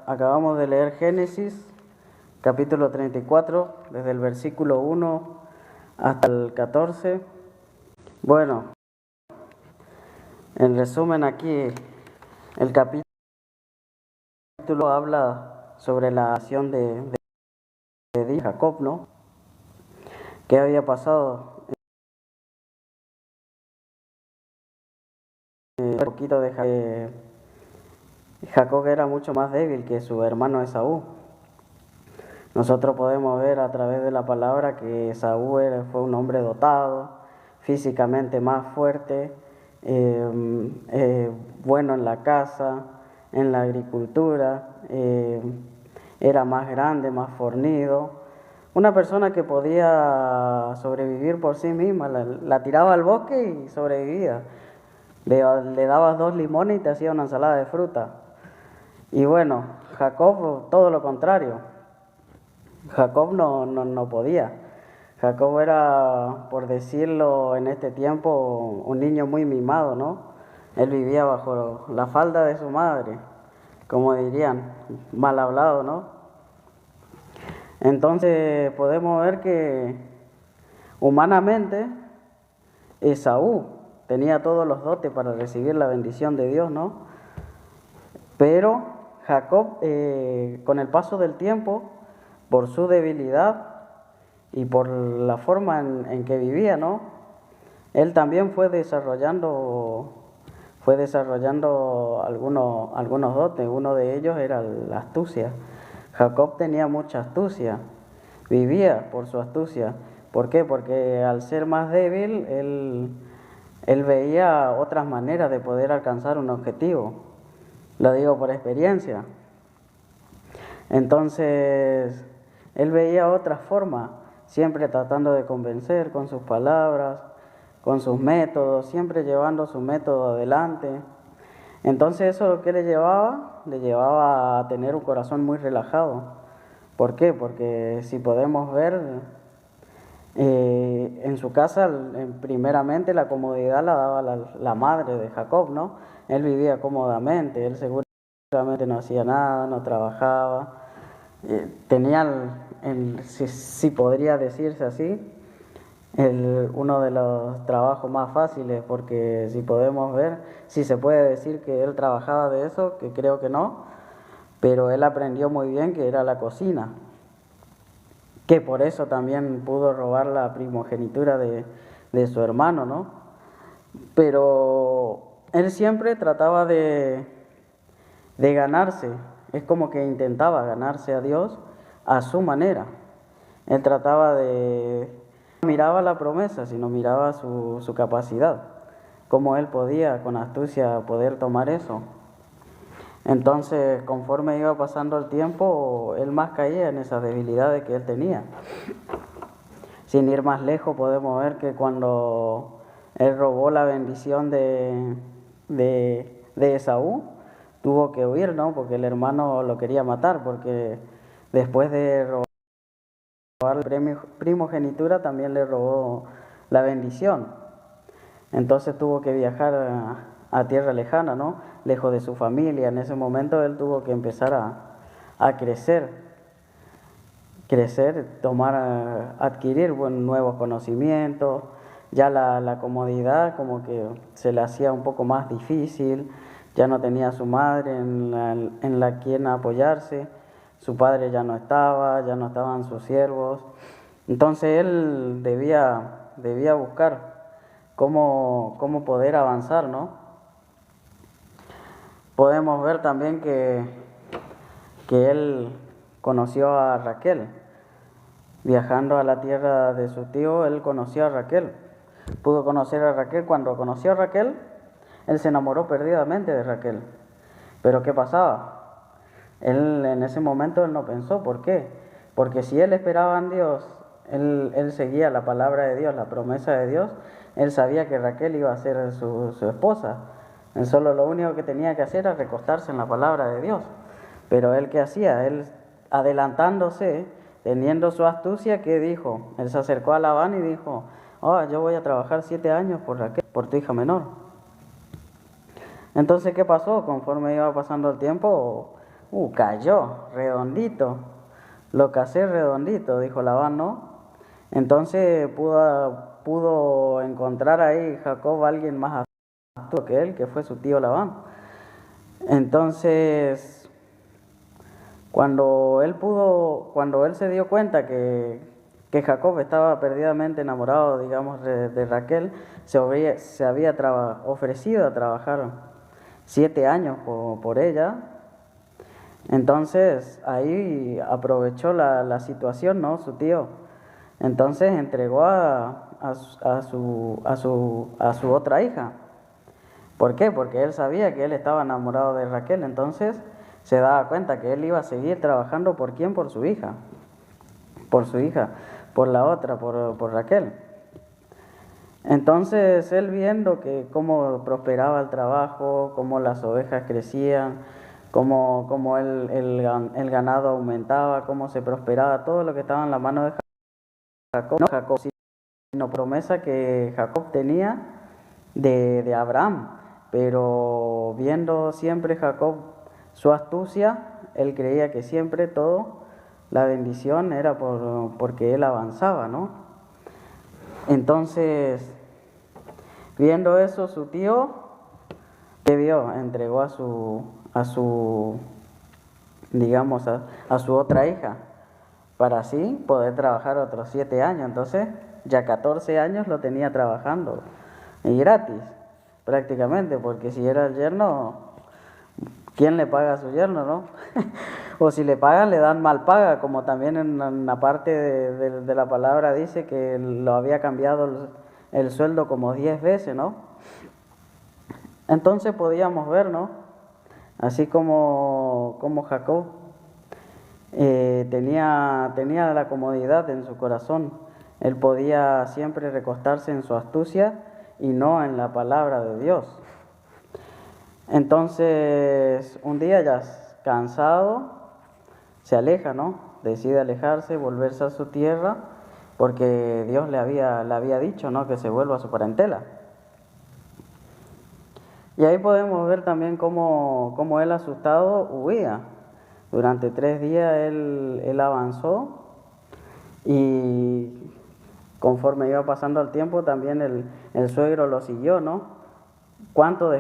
Acabamos de leer Génesis, capítulo 34, desde el versículo 1 hasta el 14. Bueno, en resumen aquí, el capítulo habla sobre la acción de Jacob, ¿no? ¿Qué había pasado? Un poquito de Jacob era mucho más débil que su hermano Esaú. Nosotros podemos ver a través de la palabra que Esaú fue un hombre dotado, físicamente más fuerte, bueno en la casa, en la agricultura, era más grande, más fornido. Una persona que podía sobrevivir por sí misma, la tiraba al bosque y sobrevivía. Le dabas 2 limones y te hacía una ensalada de fruta. Y bueno, Jacob todo lo contrario. Jacob no podía. Jacob era, por decirlo en este tiempo, un niño muy mimado, ¿no? Él vivía bajo la falda de su madre, como dirían, mal hablado, ¿no? Entonces podemos ver que humanamente Esaú tenía todos los dotes para recibir la bendición de Dios, ¿no? Pero Jacob, con el paso del tiempo, por su debilidad y por la forma en que vivía, ¿no? Él también fue desarrollando algunos dotes. Uno de ellos era la astucia. Jacob tenía mucha astucia, vivía por su astucia. ¿Por qué? Porque al ser más débil, él veía otras maneras de poder alcanzar un objetivo. Lo digo por experiencia. Entonces, él veía otras formas, siempre tratando de convencer con sus palabras, con sus métodos, siempre llevando su método adelante. Entonces, ¿eso qué le llevaba? Le llevaba a tener un corazón muy relajado. ¿Por qué? Porque si podemos ver, en su casa, primeramente la comodidad la daba la madre de Jacob, ¿no? Él vivía cómodamente, él seguramente no hacía nada, no trabajaba, tenía, si podría decirse así, uno de los trabajos más fáciles, porque si podemos ver, si se puede decir que él trabajaba de eso, que creo que no, pero él aprendió muy bien que era la cocina, que por eso también pudo robar la primogenitura de su hermano, ¿no? Pero él siempre trataba de ganarse, es como que intentaba ganarse a Dios a su manera. Él trataba no miraba la promesa, sino miraba su capacidad, cómo él podía con astucia poder tomar eso. Entonces, conforme iba pasando el tiempo, él más caía en esas debilidades que él tenía. Sin ir más lejos, podemos ver que cuando él robó la bendición de Esaú, tuvo que huir, ¿no? Porque el hermano lo quería matar, porque después de robar la primogenitura también le robó la bendición. Entonces tuvo que viajar a tierra lejana, ¿no? Lejos de su familia. En ese momento él tuvo que empezar a crecer, adquirir nuevos conocimientos. Ya la comodidad como que se le hacía un poco más difícil, ya no tenía a su madre en la quien apoyarse, su padre ya no estaban sus siervos. Entonces él debía buscar cómo poder avanzar, ¿no? Podemos ver también que él conoció a Raquel. Viajando a la tierra de su tío, él conoció a Raquel. Pudo conocer a Raquel. Cuando conoció a Raquel, él se enamoró perdidamente de Raquel. Pero ¿qué pasaba? Él en ese momento él no pensó. ¿Por qué? Porque si él esperaba en Dios, él seguía la palabra de Dios, la promesa de Dios, él sabía que Raquel iba a ser su esposa. Él solo lo único que tenía que hacer era recostarse en la palabra de Dios. Pero él, ¿qué hacía? Él, adelantándose, teniendo su astucia, ¿qué dijo? Él se acercó a Labán y dijo: yo voy a trabajar 7 años por Raquel, por tu hija menor. Entonces, ¿qué pasó? Conforme iba pasando el tiempo, cayó, redondito. Lo casé redondito, dijo Labán, ¿no? Entonces pudo encontrar ahí Jacob a alguien más astuto que él, que fue su tío Labán. Entonces, cuando él se dio cuenta que Jacob estaba perdidamente enamorado, digamos, de Raquel, se había ofrecido a trabajar 7 años por ella. Entonces ahí aprovechó la situación, ¿no? Su tío. Entonces entregó a su otra hija. ¿Por qué? Porque él sabía que él estaba enamorado de Raquel. Entonces se daba cuenta que él iba a seguir trabajando ¿por quién? Por su hija. Por su hija. Por la otra, por Raquel. Entonces él viendo que cómo prosperaba el trabajo, cómo las ovejas crecían, cómo el ganado aumentaba, cómo se prosperaba, todo lo que estaba en la mano de Jacob, no Jacob, sino promesa que Jacob tenía de Abraham. Pero viendo siempre Jacob su astucia, él creía que siempre la bendición era porque él avanzaba, ¿no? Entonces, viendo eso, su tío, ¿qué vio? Entregó digamos, a su otra hija, para así poder trabajar otros 7 años. Entonces, ya 14 años lo tenía trabajando, y gratis, prácticamente, porque si era el yerno, ¿quién le paga a su yerno, no? O si le pagan, le dan mal paga, como también en la parte de la palabra dice que lo había cambiado el sueldo como 10 veces, ¿no? Entonces podíamos ver, ¿no? Así como Jacob tenía la comodidad en su corazón, él podía siempre recostarse en su astucia y no en la palabra de Dios. Entonces, un día ya cansado, se aleja, ¿no? Decide alejarse, volverse a su tierra, porque Dios le había dicho, ¿no? Que se vuelva a su parentela. Y ahí podemos ver también cómo él asustado huía. Durante 3 días él avanzó, y conforme iba pasando el tiempo también el suegro lo siguió, ¿no? ¿Cuánto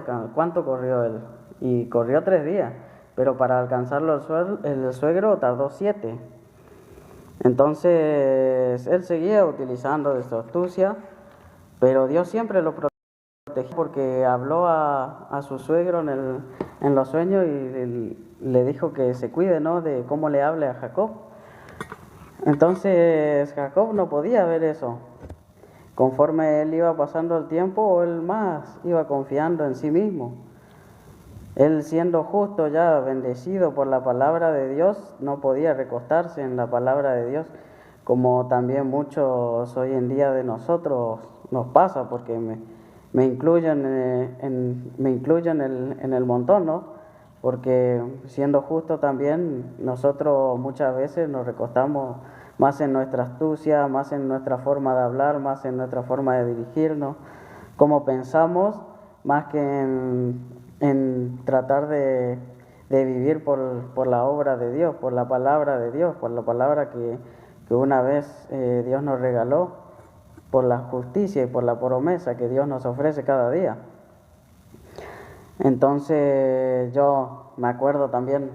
corrió él? Y corrió 3 días, pero para alcanzarlo el suegro tardó 7. Entonces él seguía utilizando de su astucia, pero Dios siempre lo protegió porque habló a su suegro en los sueños y le dijo que se cuide, ¿no? De cómo le hable a Jacob. Entonces Jacob no podía ver eso. Conforme él iba pasando el tiempo, él más iba confiando en sí mismo. Él, siendo justo, ya bendecido por la palabra de Dios, no podía recostarse en la palabra de Dios, como también muchos hoy en día de nosotros nos pasa, porque me incluyo en el montón, ¿no? Porque siendo justo también, nosotros muchas veces nos recostamos más en nuestra astucia, más en nuestra forma de hablar, más en nuestra forma de dirigirnos, como pensamos, más que en tratar de vivir por la obra de Dios, por la palabra de Dios, por la palabra que una vez Dios nos regaló, por la justicia y por la promesa que Dios nos ofrece cada día. Entonces yo me acuerdo también,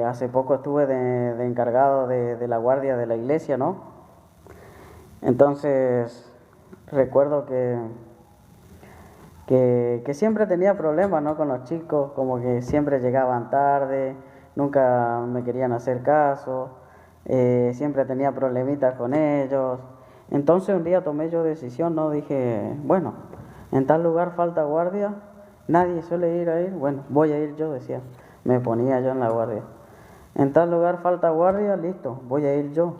hace poco estuve de encargado de la guardia de la iglesia, ¿no? Entonces recuerdo que siempre tenía problemas, ¿no? Con los chicos, como que siempre llegaban tarde, nunca me querían hacer caso, siempre tenía problemitas con ellos. Entonces un día tomé yo decisión, ¿no? Dije, bueno, en tal lugar falta guardia, nadie suele ir ahí, bueno, voy a ir yo, decía, me ponía yo en la guardia. En tal lugar falta guardia, listo, voy a ir yo.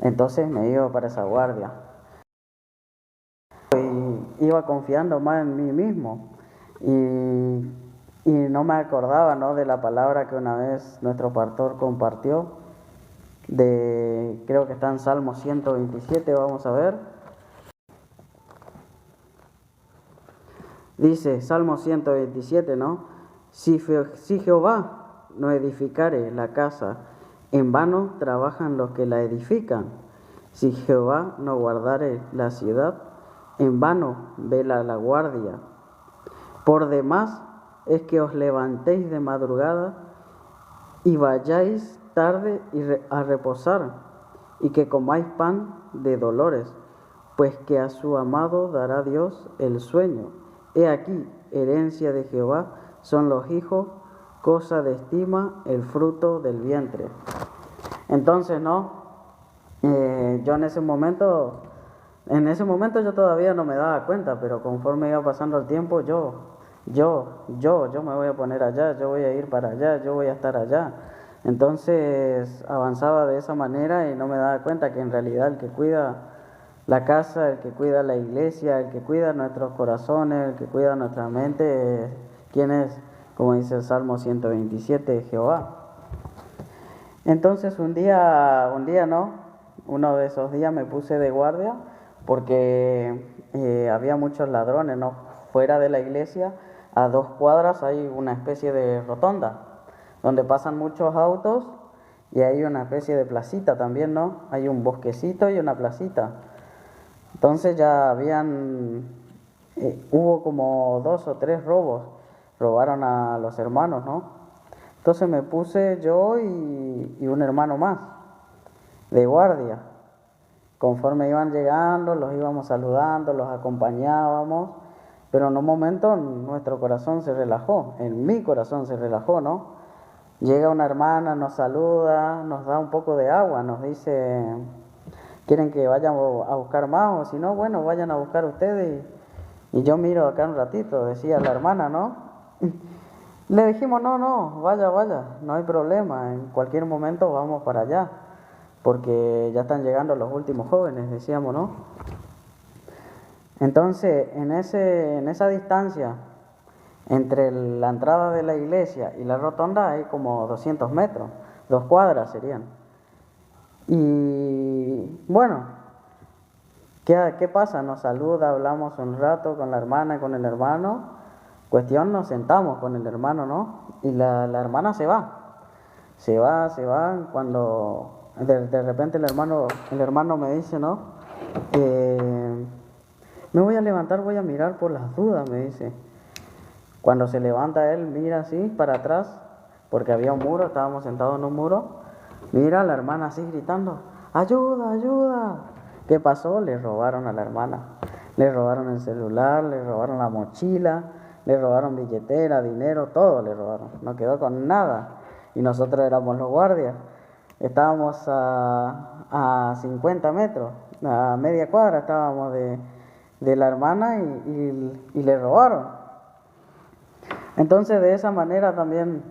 Entonces me iba para esa guardia. Y iba confiando más en mí mismo. Y no me acordaba, ¿no? De la palabra que una vez nuestro pastor compartió, creo que está en Salmo 127, vamos a ver. Dice, Salmo 127, ¿no? Si Jehová no edificare la casa, en vano trabajan los que la edifican. Si Jehová no guardare la ciudad, en vano vela la guardia. Por demás es que os levantéis de madrugada y vayáis tarde a reposar, y que comáis pan de dolores, pues que a su amado dará Dios el sueño. He aquí, herencia de Jehová son los hijos, cosa de estima el fruto del vientre. Entonces, yo en ese momento yo todavía no me daba cuenta, pero conforme iba pasando el tiempo, yo me voy a poner allá, yo voy a ir para allá, yo voy a estar allá. Entonces avanzaba de esa manera y no me daba cuenta que en realidad el que cuida la casa, el que cuida la iglesia, el que cuida nuestros corazones, el que cuida nuestra mente, ¿quién es? Como dice el Salmo 127, Jehová. Entonces un día uno de esos días me puse de guardia porque había muchos ladrones, ¿no? Fuera de la iglesia, a 2 cuadras hay una especie de rotonda donde pasan muchos autos y hay una especie de placita también, ¿no? Hay un bosquecito y una placita. Entonces ya hubo como 2 o 3 robos, robaron a los hermanos, ¿no? Entonces me puse yo y un hermano más de guardia. Conforme iban llegando, los íbamos saludando, los acompañábamos, pero en un momento nuestro corazón se relajó, en mi corazón se relajó, ¿no? Llega una hermana, nos saluda, nos da un poco de agua, nos dice, ¿quieren que vayamos a buscar más? O si no, bueno, vayan a buscar ustedes y yo miro acá un ratito, decía la hermana, ¿no? Le dijimos, no, vaya, no hay problema, en cualquier momento vamos para allá, porque ya están llegando los últimos jóvenes, decíamos, ¿no? Entonces, en esa distancia, entre la entrada de la iglesia y la rotonda hay como 200 metros, 2 cuadras serían. Y bueno, ¿qué pasa? Nos saluda, hablamos un rato con la hermana y con el hermano. Cuestión, nos sentamos con el hermano, ¿no? Y la hermana se va, cuando de repente el hermano me dice, ¿no? Me voy a levantar, voy a mirar por las dudas, me dice. Cuando se levanta él, mira así para atrás, porque había un muro, estábamos sentados en un muro. Mira a la hermana así gritando, ¡ayuda, ayuda! ¿Qué pasó? Le robaron a la hermana. Le robaron el celular, le robaron la mochila, le robaron billetera, dinero, todo le robaron. No quedó con nada. Y nosotros éramos los guardias. Estábamos a 50 metros, a media cuadra estábamos de la hermana y le robaron. Entonces de esa manera también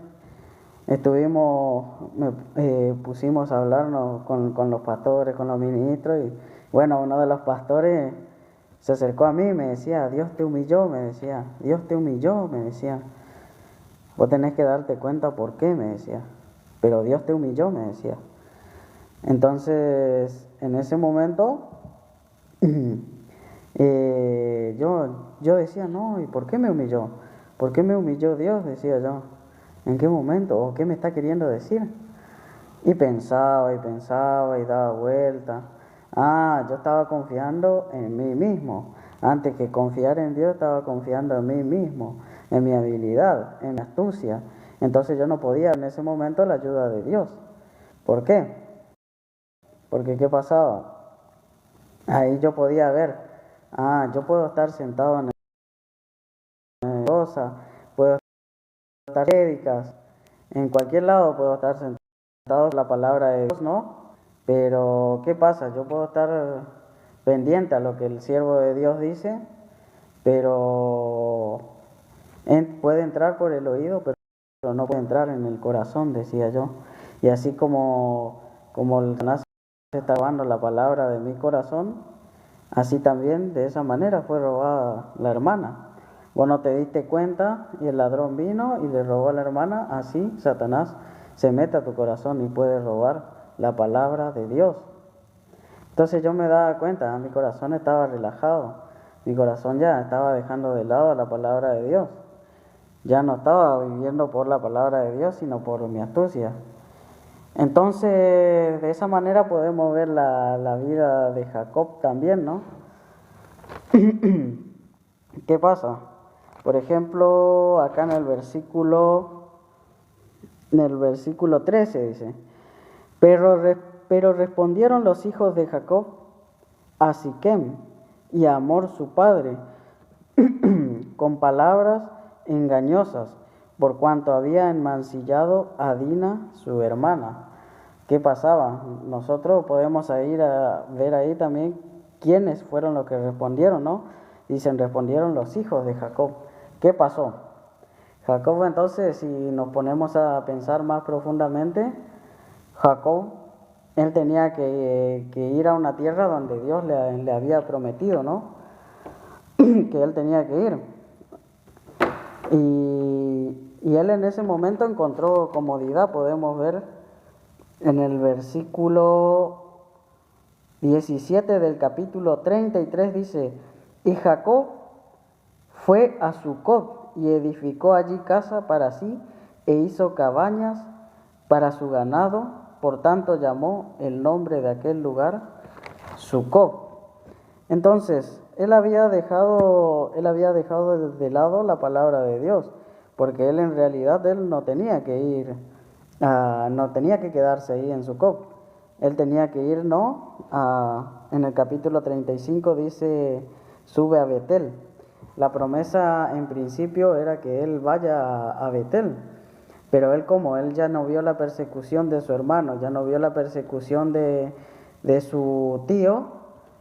pusimos a hablarnos con los pastores, con los ministros y bueno, uno de los pastores se acercó a mí y me decía, Dios te humilló, me decía, vos tenés que darte cuenta por qué, me decía, pero Dios te humilló, me decía. Entonces en ese momento yo decía, no, ¿y por qué me humilló? ¿Por qué me humilló Dios? Decía yo. ¿En qué momento? ¿O qué me está queriendo decir? Y pensaba y daba vuelta. Yo estaba confiando en mí mismo. Antes que confiar en Dios, estaba confiando en mí mismo, en mi habilidad, en mi astucia. Entonces yo no podía en ese momento la ayuda de Dios. ¿Por qué? Porque ¿qué pasaba? Ahí yo podía ver, yo puedo estar sentado en cosa, puedo estar prédicas, en cualquier lado puedo estar sentado en la palabra de Dios, ¿no? Pero ¿qué pasa? Yo puedo estar pendiente a lo que el siervo de Dios dice, pero puede entrar por el oído, pero no puede entrar en el corazón, decía yo. Y así como el Satanás está robando la palabra de mi corazón, así también de esa manera fue robada la hermana. Vos no te diste cuenta y el ladrón vino y le robó a la hermana, así Satanás se mete a tu corazón y puede robar la palabra de Dios. Entonces yo me daba cuenta, mi corazón estaba relajado, mi corazón ya estaba dejando de lado la palabra de Dios. Ya no estaba viviendo por la palabra de Dios, sino por mi astucia. Entonces, de esa manera podemos ver la vida de Jacob también, ¿no? ¿Qué pasa? Por ejemplo, acá en el versículo 13 dice, pero respondieron los hijos de Jacob a Siquem y a Hamor su padre con palabras engañosas, por cuanto había enmancillado a Dina su hermana. ¿Qué pasaba? Nosotros podemos ir a ver ahí también quiénes fueron los que respondieron, ¿no? Dicen, respondieron los hijos de Jacob. ¿Qué pasó? Jacob, entonces, si nos ponemos a pensar más profundamente, Jacob, él tenía que ir a una tierra donde Dios le había prometido, ¿no? Que él tenía que ir. Y él en ese momento encontró comodidad, podemos ver en el versículo 17 del capítulo 33 dice, y Jacob fue a Sucot y edificó allí casa para sí e hizo cabañas para su ganado, por tanto llamó el nombre de aquel lugar Sucot. Entonces, él había dejado de lado la palabra de Dios, porque él en realidad él no tenía que ir, no tenía que quedarse ahí en Sucot. Él tenía que ir, ¿no? En el capítulo 35 dice, sube a Betel. La promesa en principio era que él vaya a Betel, pero él como él ya no vio la persecución de su hermano, ya no vio la persecución de su tío,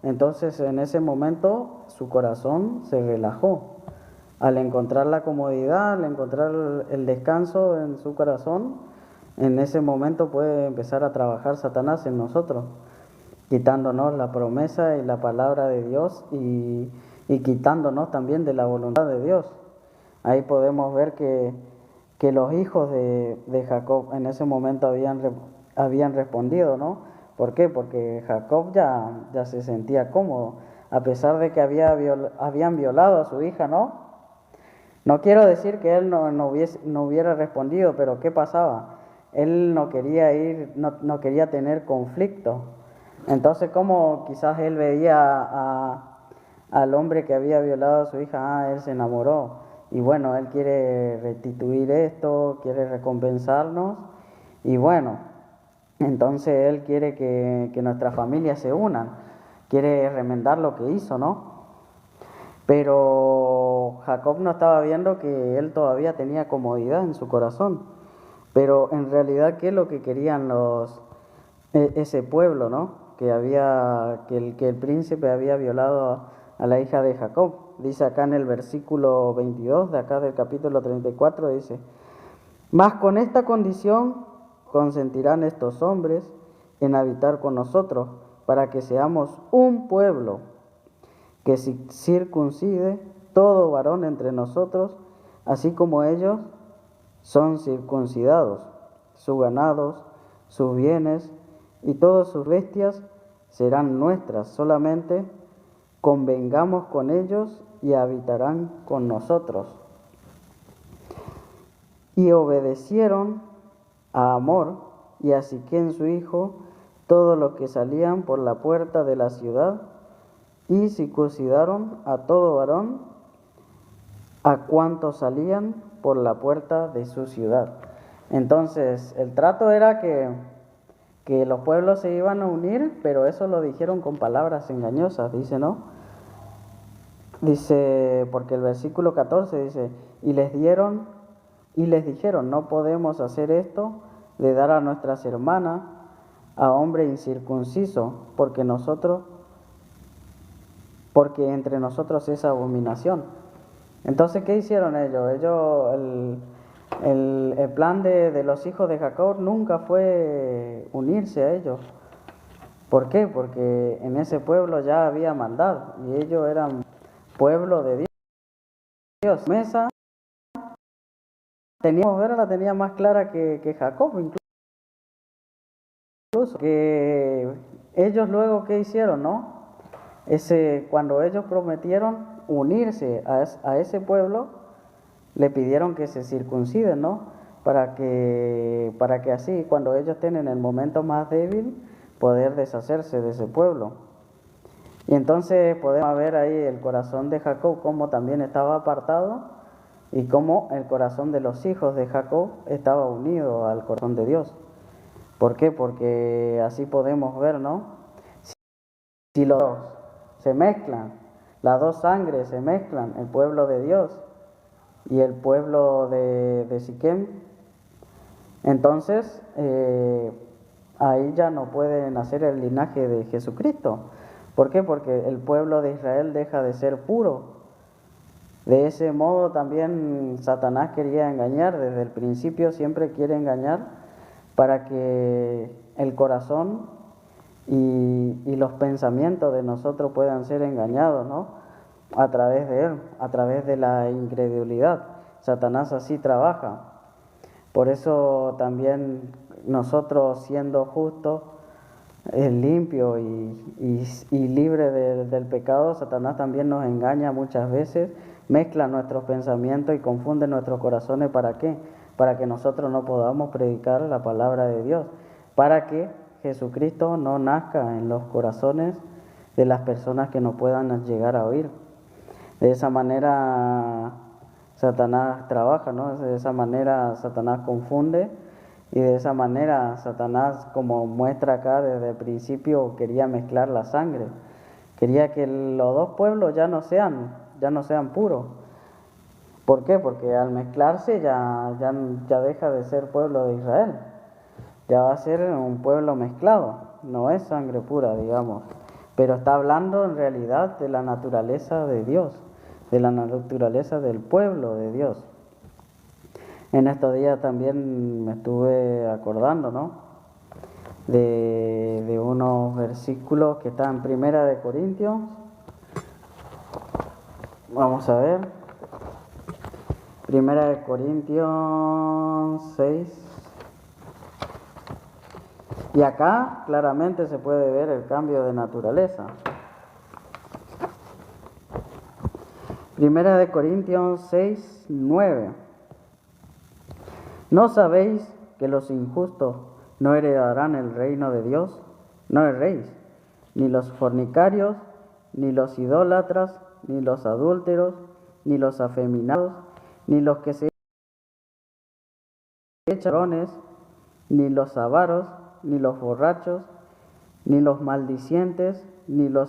entonces en ese momento su corazón se relajó. Al encontrar la comodidad, al encontrar el descanso en su corazón, en ese momento puede empezar a trabajar Satanás en nosotros, quitándonos la promesa y la palabra de Dios y quitándonos también de la voluntad de Dios. Ahí podemos ver que los hijos de Jacob en ese momento habían respondido, ¿no? ¿Por qué? Porque Jacob ya se sentía cómodo, a pesar de que habían violado a su hija, ¿no? No quiero decir que él no hubiera respondido, pero ¿qué pasaba? Él no quería ir, no quería tener conflicto. Entonces, como quizás él veía al hombre que había violado a su hija, él se enamoró. Y bueno, él quiere restituir esto, quiere recompensarnos. Y bueno, entonces él quiere que nuestras familias se unan, quiere remendar lo que hizo, ¿no? Pero Jacob no estaba viendo que él todavía tenía comodidad en su corazón. Pero en realidad, ¿qué es lo que querían ese pueblo, ¿no? Que el príncipe había violado a la hija de Jacob. Dice acá en el versículo 22 de acá del capítulo 34, dice, mas con esta condición consentirán estos hombres en habitar con nosotros, para que seamos un pueblo que circuncide todo varón entre nosotros, así como ellos son circuncidados, sus ganados, sus bienes y todas sus bestias serán nuestras, solamente convengamos con ellos y habitarán con nosotros. Y obedecieron a Hamor y a Siquem su hijo, todos los que salían por la puerta de la ciudad, y circuncidaron a todo varón, a cuantos salían por la puerta de su ciudad. Entonces, el trato era que los pueblos se iban a unir, pero eso lo dijeron con palabras engañosas, dice, ¿no? Dice, porque el versículo 14 dice, y les dijeron, no podemos hacer esto de dar a nuestras hermanas a hombre incircunciso, porque entre nosotros es abominación. Entonces, ¿qué hicieron ellos? El plan de los hijos de Jacob nunca fue unirse a ellos. ¿Por qué? Porque en ese pueblo ya había maldad y ellos eran pueblo de Dios. Mesa la tenía más clara que Jacob, incluso que ellos luego, ¿qué hicieron, no? Cuando ellos prometieron unirse a ese pueblo, le pidieron que se circunciden, ¿no? Para que así, cuando ellos tienen el momento más débil, poder deshacerse de ese pueblo. Y entonces podemos ver ahí el corazón de Jacob, cómo también estaba apartado, y cómo el corazón de los hijos de Jacob estaba unido al corazón de Dios. ¿Por qué? Porque así podemos ver, ¿no? Si los dos se mezclan, las dos sangres se mezclan, el pueblo de Dios y el pueblo de Siquem, entonces ahí ya no puede nacer el linaje de Jesucristo. ¿Por qué? Porque el pueblo de Israel deja de ser puro. De ese modo también Satanás quería engañar, desde el principio siempre quiere engañar para que el corazón y los pensamientos de nosotros puedan ser engañados, ¿no? A través de él, a través de la incredulidad. Satanás así trabaja. Por eso también nosotros, siendo justos, limpios y libres del pecado, Satanás también nos engaña muchas veces, mezcla nuestros pensamientos y confunde nuestros corazones. ¿Para qué? Para que nosotros no podamos predicar la palabra de Dios, para que Jesucristo no nazca en los corazones de las personas que no puedan llegar a oír. De esa manera Satanás trabaja, ¿no? De esa manera Satanás confunde, y de esa manera Satanás, como muestra acá desde el principio, quería mezclar la sangre. Quería que los dos pueblos ya no sean puros. ¿Por qué? Porque al mezclarse ya deja de ser pueblo de Israel. Ya va a ser un pueblo mezclado, no es sangre pura, digamos. Pero está hablando en realidad de la naturaleza de Dios, de la naturaleza del pueblo de Dios. En estos días también me estuve acordando, ¿no? De unos versículos que están en Primera de Corintios. Vamos a ver. Primera de Corintios 6. Y acá claramente se puede ver el cambio de naturaleza. Primera de Corintios 6, 9. ¿No sabéis que los injustos no heredarán el reino de Dios? No erréis, ni los fornicarios, ni los idólatras, ni los adúlteros, ni los afeminados, ni los que se echan varones, ni los avaros, ni los borrachos, ni los maldicientes, ni los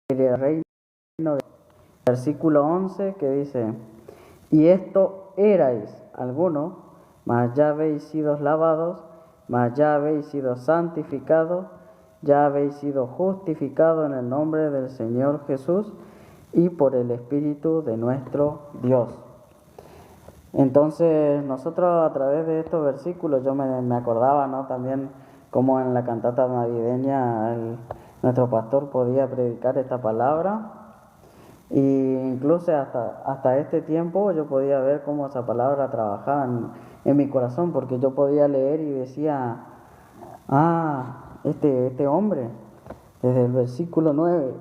heredarán el reino de Dios. Versículo 11 que dice: y esto erais algunos, mas ya habéis sido lavados, mas ya habéis sido santificados, ya habéis sido justificados en el nombre del Señor Jesús y por el Espíritu de nuestro Dios. Entonces nosotros, a través de estos versículos, yo me acordaba, ¿no? También como en la cantata navideña nuestro pastor podía predicar esta palabra. Y incluso hasta este tiempo yo podía ver cómo esa palabra trabajaba en mi corazón, porque yo podía leer y decía: este hombre, desde el versículo 9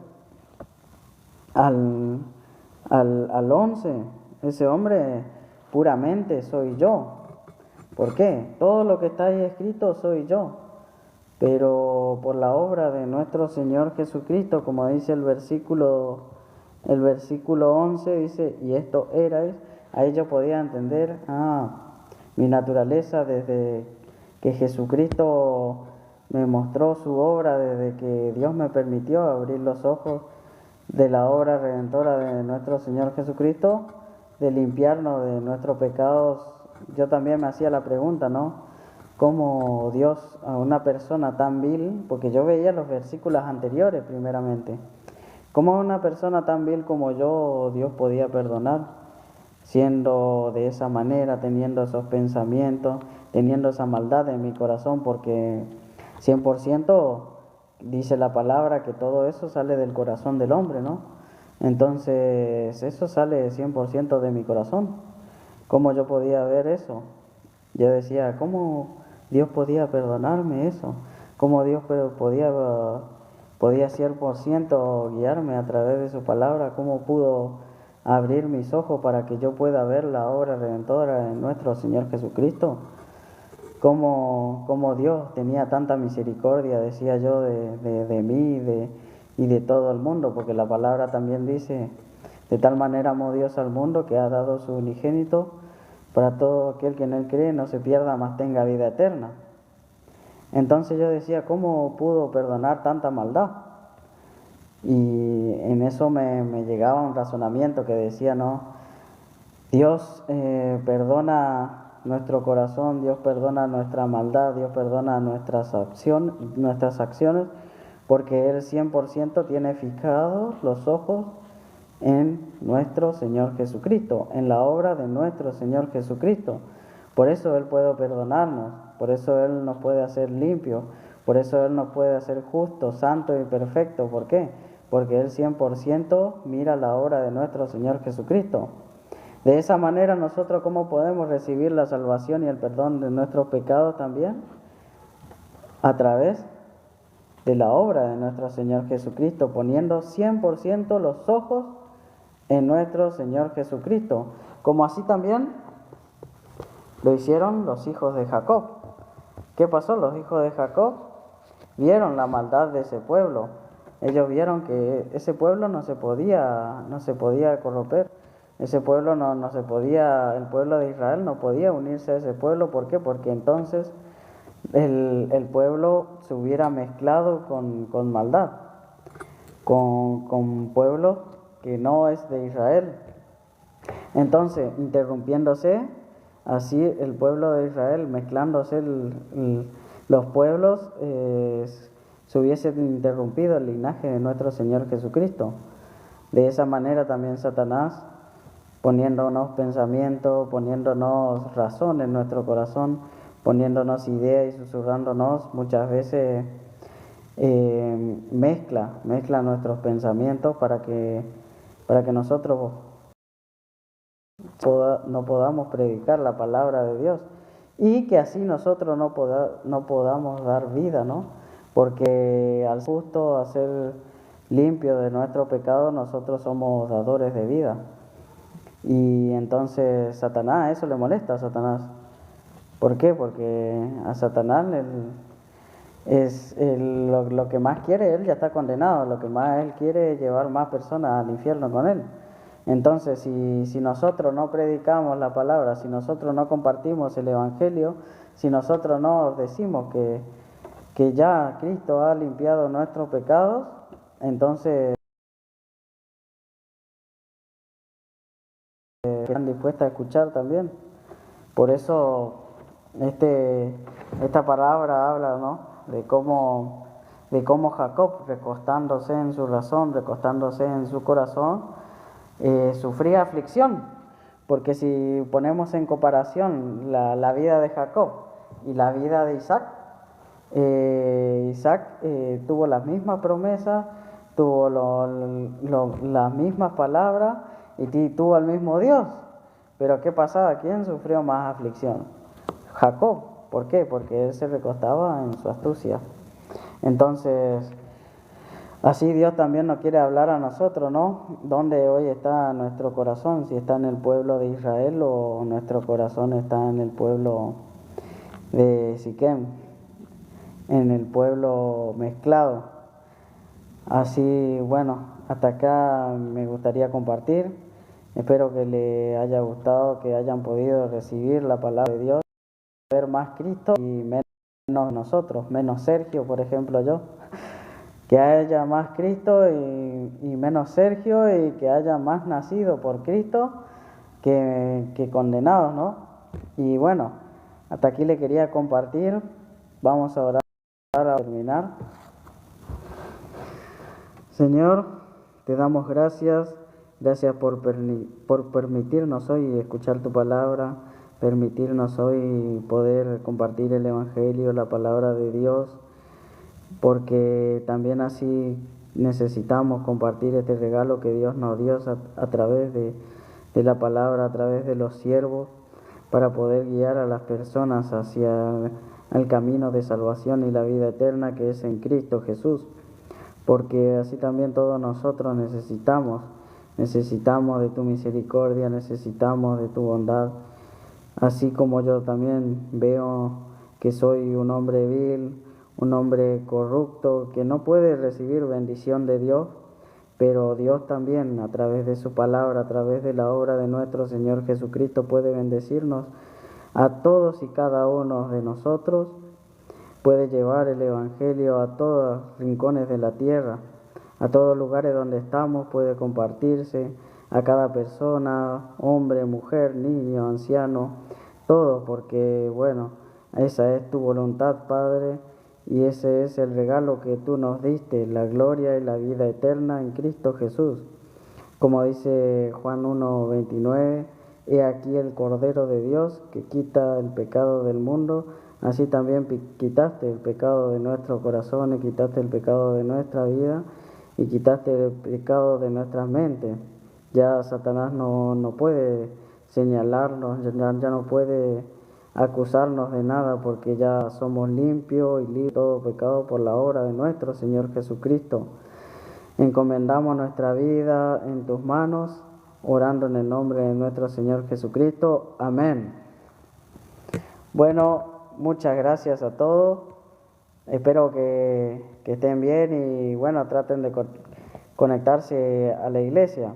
al 11, ese hombre puramente soy yo. ¿Por qué? Todo lo que está ahí escrito soy yo, pero por la obra de nuestro Señor Jesucristo, como dice el versículo 11, dice: y esto erais. Ahí yo podía entender mi naturaleza desde que Jesucristo me mostró su obra, desde que Dios me permitió abrir los ojos de la obra redentora de nuestro Señor Jesucristo, de limpiarnos de nuestros pecados. Yo también me hacía la pregunta, ¿no? ¿Cómo Dios a una persona tan vil? Porque yo veía los versículos anteriores primeramente. ¿Cómo a una persona tan vil como yo Dios podía perdonar? Siendo de esa manera, teniendo esos pensamientos, teniendo esa maldad en mi corazón, porque 100% dice la palabra que todo eso sale del corazón del hombre, ¿no? Entonces eso sale 100% de mi corazón. ¿Cómo yo podía ver eso? Yo decía: ¿cómo Dios podía perdonarme eso? ¿Cómo Dios podía 100% guiarme a través de su palabra? ¿Cómo pudo abrir mis ojos para que yo pueda ver la obra redentora de nuestro Señor Jesucristo. Como Dios tenía tanta misericordia, decía yo, de mí y de todo el mundo, porque la palabra también dice, de tal manera amó Dios al mundo que ha dado su unigénito para todo aquel que en él cree no se pierda, mas tenga vida eterna. Entonces yo decía, ¿cómo pudo perdonar tanta maldad? Y en eso me llegaba un razonamiento que decía, no, Dios perdona nuestro corazón, Dios perdona nuestra maldad, Dios perdona nuestras acciones, porque Él 100% tiene fijados los ojos en nuestro Señor Jesucristo, en la obra de nuestro Señor Jesucristo. Por eso Él puede perdonarnos, por eso Él nos puede hacer limpios, por eso Él nos puede hacer justos, santos y perfectos. ¿Por qué? Porque Él 100% mira la obra de nuestro Señor Jesucristo. De esa manera nosotros, ¿cómo podemos recibir la salvación y el perdón de nuestros pecados también? A través de la obra de nuestro Señor Jesucristo, poniendo 100% los ojos en nuestro Señor Jesucristo, como así también lo hicieron los hijos de Jacob. ¿Qué pasó? Los hijos de Jacob vieron la maldad de ese pueblo. Ellos vieron que ese pueblo no se podía corromper. Ese pueblo no se podía, el pueblo de Israel no podía unirse a ese pueblo. ¿Por qué? Porque entonces el pueblo se hubiera mezclado con maldad, con pueblos que no es de Israel. Entonces, interrumpiéndose así el pueblo de Israel, mezclándose los pueblos, se hubiese interrumpido el linaje de nuestro Señor Jesucristo. De esa manera también Satanás, poniéndonos pensamientos, poniéndonos razón en nuestro corazón, poniéndonos ideas y susurrándonos, muchas veces mezcla nuestros pensamientos para que nosotros no podamos predicar la palabra de Dios y que así nosotros no podamos dar vida, ¿no? Porque al justo hacer limpio de nuestro pecado, nosotros somos dadores de vida. Y entonces Satanás, eso le molesta a Satanás. ¿Por qué? Porque a Satanás lo que más quiere, él ya está condenado, lo que más él quiere es llevar más personas al infierno con él. Entonces, si nosotros no predicamos la palabra, si nosotros no compartimos el Evangelio, si nosotros no decimos que ya Cristo ha limpiado nuestros pecados, entonces están dispuestas a escuchar también. Por eso esta palabra habla, ¿no?, de cómo Jacob, recostándose en su razón, recostándose en su corazón, sufría aflicción. Porque si ponemos en comparación la vida de Jacob y la vida de Isaac, Isaac tuvo las mismas promesas, tuvo las mismas palabras y tuvo al mismo Dios. Pero ¿qué pasaba? ¿Quién sufrió más aflicción? Jacob. ¿Por qué? Porque él se recostaba en su astucia. Entonces, así Dios también nos quiere hablar a nosotros, ¿no? ¿Dónde hoy está nuestro corazón? Si está en el pueblo de Israel o nuestro corazón está en el pueblo de Siquem, en el pueblo mezclado. Así, bueno, hasta acá me gustaría compartir. Espero que les haya gustado, que hayan podido recibir la palabra de Dios, ver más Cristo y menos nosotros, menos Sergio, por ejemplo, yo. Que haya más Cristo y menos Sergio, y que haya más nacido por Cristo que condenados, ¿no? Y bueno, hasta aquí le quería compartir. Vamos a orar para terminar. Señor, te damos gracias por permitirnos hoy escuchar tu palabra, permitirnos hoy poder compartir el Evangelio, la palabra de Dios, porque también así necesitamos compartir este regalo que Dios nos dio a través de la palabra, a través de los siervos, para poder guiar a las personas hacia el camino de salvación y la vida eterna que es en Cristo Jesús. Porque así también todos nosotros necesitamos necesitamos de tu misericordia, necesitamos de tu bondad, así como yo también veo que soy un hombre vil, un hombre corrupto, que no puede recibir bendición de Dios, pero Dios también, a través de su palabra, a través de la obra de nuestro Señor Jesucristo, puede bendecirnos a todos y cada uno de nosotros, puede llevar el Evangelio a todos los rincones de la tierra, a todos lugares donde estamos, puede compartirse a cada persona, hombre, mujer, niño, anciano, todo, porque bueno, esa es tu voluntad, Padre, y ese es el regalo que tú nos diste, la gloria y la vida eterna en Cristo Jesús. Como dice Juan 1:29, he aquí el Cordero de Dios que quita el pecado del mundo, así también quitaste el pecado de nuestro corazón y quitaste el pecado de nuestra vida y quitaste el pecado de nuestras mentes. Ya Satanás no puede señalarnos, ya no puede acusarnos de nada porque ya somos limpios y libres de todo pecado por la obra de nuestro Señor Jesucristo. Encomendamos nuestra vida en tus manos, orando en el nombre de nuestro Señor Jesucristo. Amén. Bueno, muchas gracias a todos. Espero que estén bien y bueno, traten de conectarse a la iglesia.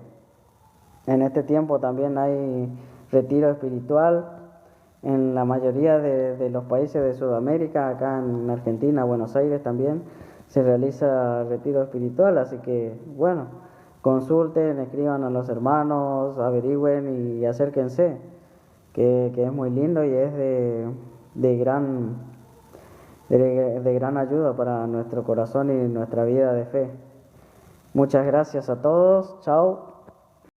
En este tiempo también hay retiro espiritual en la mayoría de los países de Sudamérica, acá en Argentina, Buenos Aires también se realiza retiro espiritual, así que bueno, consulten, escriban a los hermanos, averigüen y acérquense, que es muy lindo y es de gran ayuda para nuestro corazón y nuestra vida de fe. Muchas gracias a todos, chao.